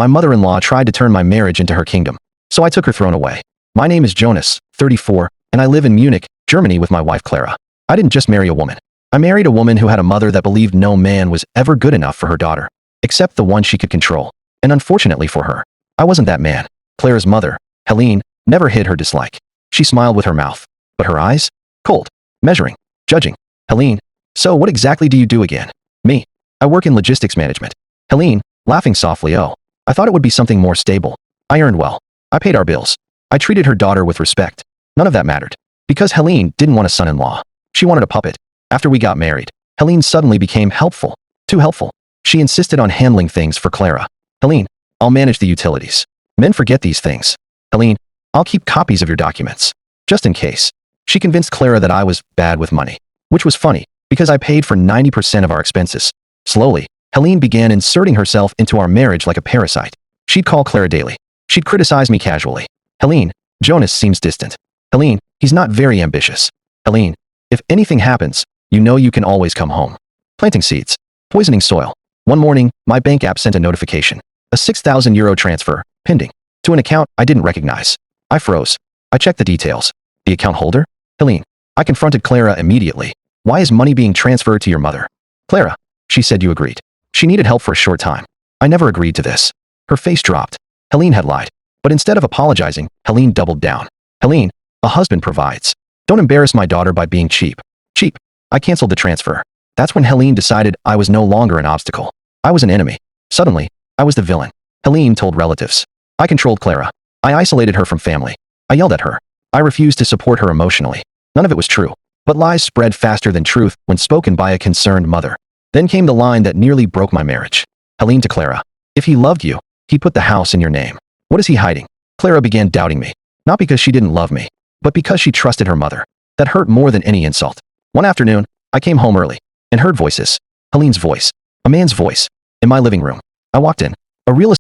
My mother-in-law tried to turn my marriage into her kingdom, so I took her throne away. My name is Jonas, 34, and I live in Munich, Germany with my wife Clara. I didn't just marry a woman. I married a woman who had a mother that believed no man was ever good enough for her daughter, except the one she could control. And unfortunately for her, I wasn't that man. Clara's mother, Helene, never hid her dislike. She smiled with her mouth, but her eyes? Cold, measuring, judging. Helene, so what exactly do you do again? Me. I work in logistics management. Helene, laughing softly, oh, I thought it would be something more stable. I earned well. I paid our bills. I treated her daughter with respect. None of that mattered. Because Helene didn't want a son-in-law. She wanted a puppet. After we got married, Helene suddenly became helpful. Too helpful. She insisted on handling things for Clara. Helene, I'll manage the utilities. Men forget these things. Helene, I'll keep copies of your documents. Just in case. She convinced Clara that I was bad with money. Which was funny, because I paid for 90% of our expenses. Slowly, Helene began inserting herself into our marriage like a parasite. She'd call Clara daily. She'd criticize me casually. Helene, Jonas seems distant. Helene, he's not very ambitious. Helene, if anything happens, you know you can always come home. Planting seeds. Poisoning soil. One morning, my bank app sent a notification. A €6,000 transfer, pending, to an account I didn't recognize. I froze. I checked the details. The account holder? Helene. I confronted Clara immediately. Why is money being transferred to your mother? Clara. She said you agreed. She needed help for a short time. I never agreed to this. Her face dropped. Helene had lied. But instead of apologizing, Helene doubled down. Helene, a husband provides. Don't embarrass my daughter by being cheap. Cheap. I canceled the transfer. That's when Helene decided I was no longer an obstacle. I was an enemy. Suddenly, I was the villain. Helene told relatives. I controlled Clara. I isolated her from family. I yelled at her. I refused to support her emotionally. None of it was true. But lies spread faster than truth when spoken by a concerned mother. Then came the line that nearly broke my marriage. Helene to Clara. If he loved you, he'd put the house in your name. What is he hiding? Clara began doubting me. Not because she didn't love me, but because she trusted her mother. That hurt more than any insult. One afternoon, I came home early and heard voices. Helene's voice. A man's voice. In my living room. I walked in. A real